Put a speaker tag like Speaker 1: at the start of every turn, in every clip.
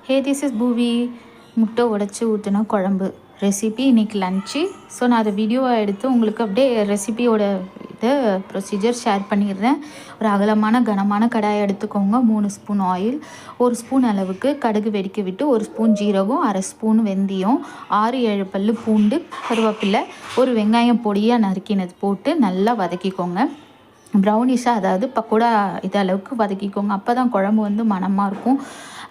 Speaker 1: Hey this is பூவி. முட்டை உடச்சி ஊற்றின குழம்பு ரெசிபி இன்றைக்கி லன்ச்சு. ஸோ நான் அதை வீடியோவை எடுத்து உங்களுக்கு அப்படியே ரெசிபியோட இதை ப்ரொசீஜர் ஷேர் பண்ணிடுறேன். ஒரு அகலமான கனமான கடாயை எடுத்துக்கோங்க. 3 ஸ்பூன் ஆயில், 1 ஸ்பூன் அளவுக்கு கடுகு வெடிக்க விட்டு, 1 ஸ்பூன் ஜீரகம், 1/2 ஸ்பூன் வெந்தயம், 6-7 பல் பூண்டு, கருவேப்பிலை, ஒரு வெங்காயம் பொடியாக நறுக்கினது போட்டு நல்லா வதக்கிக்கோங்க. ப்ரௌனிஷாக, அதாவது பக்கோடா இது அளவுக்கு வதக்கிக்கோங்க. அப்போ தான் குழம்பு வந்து மணமாக இருக்கும்.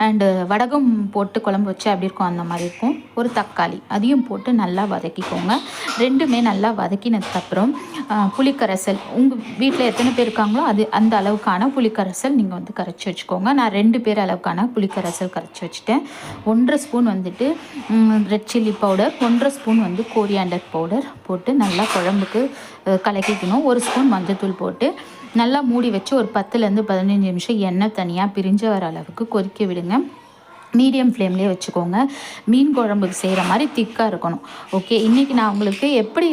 Speaker 1: அண்டு வடகம் போட்டு குழம்பு வச்சா எப்படி இருக்கும் அந்த மாதிரி இருக்கும். ஒரு தக்காளி அதையும் போட்டு நல்லா வதக்கிக்கோங்க. ரெண்டுமே நல்லா வதக்கினதுக்கப்புறம் புளிக்கரைசல் உங்கள் வீட்டில் எத்தனை பேர் இருக்காங்களோ அந்த அளவுக்கான புளிக்கரைசல் நீங்கள் வந்து கரைச்சி வச்சுக்கோங்க. நான் 2 பேர் அளவுக்கான புளிக்கரைசல் கரைச்சி வச்சுட்டேன். 1/2 ஸ்பூன் வந்துட்டு ரெட் சில்லி பவுடர், 1/2 ஸ்பூன் வந்து கோரியாண்டர் பவுடர் போட்டு நல்லா குழம்புக்கு கலக்கிக்கணும். 1 ஸ்பூன் மஞ்சள்தூள் போட்டு நல்லா மூடி வச்சு ஒரு 10லேருந்து 15 நிமிஷம் எண்ணெய் தனியாக பிரிஞ்சு வர அளவுக்கு கொதிக்க விடுங்க. மீடியம் ஃப்ளேம்லேயே வச்சுக்கோங்க. மீன் குழம்புக்கு செய்கிற மாதிரி திக்காக இருக்கணும். ஓகே, இன்றைக்கி நான் உங்களுக்கு எப்படி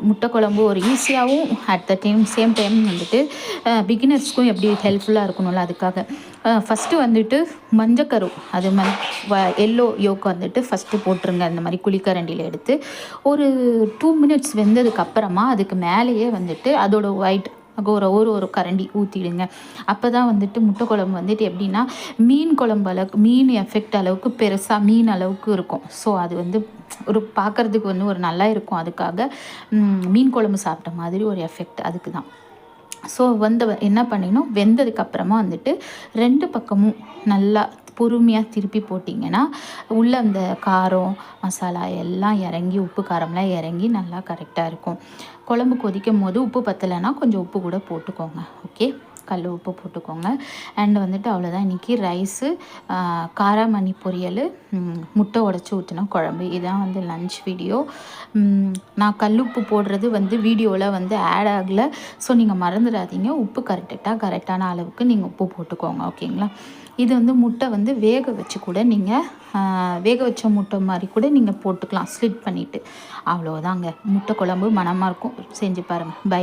Speaker 1: முட்டை குழம்பு ஒரு ஈஸியாகவும் அட் த சேம் டைம் வந்துட்டு பிகினர்ஸ்க்கும் எப்படி ஹெல்ப்ஃபுல்லாக இருக்கணும்ல, அதுக்காக ஃபஸ்ட்டு வந்துட்டு மஞ்சக்கரு, அது எல்லோ யோக்கு வந்துட்டு ஃபஸ்ட்டு போட்டுருங்க. அந்த மாதிரி குழிக்கரண்டியில் எடுத்து ஒரு 2 மினிட்ஸ் வெந்ததுக்கப்புறமா அதுக்கு மேலேயே வந்துட்டு அதோட ஒயிட் ஒரு கரண்டி ஊற்றிடுங்க. அப்போ தான் வந்துட்டு முட்டை குழம்பு வந்துட்டு எப்படின்னா மீன் குழம்பு அளவுக்கு, மீன் எஃபெக்ட் அளவுக்கு பெருசாக மீன் அளவுக்கு இருக்கும். ஸோ அது வந்து ஒரு பார்க்குறதுக்கு வந்து ஒரு நல்லா இருக்கும். அதுக்காக மீன் குழம்பு சாப்பிட்ட மாதிரி ஒரு எஃபெக்ட் அதுக்கு தான். ஸோ என்ன பண்ணிடணும், வெந்ததுக்கப்புறமா வந்துட்டு 2 பக்கமும் நல்லா பொறுமையாக திருப்பி போட்டிங்கன்னா உள்ளே அந்த காரம் மசாலா எல்லாம் இறங்கி, உப்பு காரம்லாம் இறங்கி நல்லா கரெக்டாக இருக்கும். குழம்பு கொதிக்கும் போது உப்பு பத்தலைன்னா கொஞ்சம் உப்பு கூட போட்டுக்கோங்க. ஓகே, கல் உப்பு போட்டுக்கோங்க. அண்ட் வந்துட்டு அவ்வளோதான் இன்றைக்கி ரைஸு, காராமணி பொரியல், முட்டை உடச்சி ஊற்றின குழம்பு. இதுதான் வந்து லன்ச் வீடியோ. நான் கல்லுப்பு போடுறது வந்து வீடியோவில் வந்து ஆட் ஆகலை. ஸோ நீங்கள் மறந்துடாதீங்க. உப்பு கரெக்டான அளவுக்கு நீங்கள் உப்பு போட்டுக்கோங்க. ஓகேங்களா. இது வந்து முட்டை வந்து வேக வச்சு கூட நீங்கள் வேக வச்ச முட்டை மாதிரி கூட நீங்கள் போட்டுக்கலாம், ஸ்லிட் பண்ணிவிட்டு. அவ்வளோதாங்க, முட்டை குழம்பு மணமாக இருக்கும். செஞ்சு பாருங்கள். பை.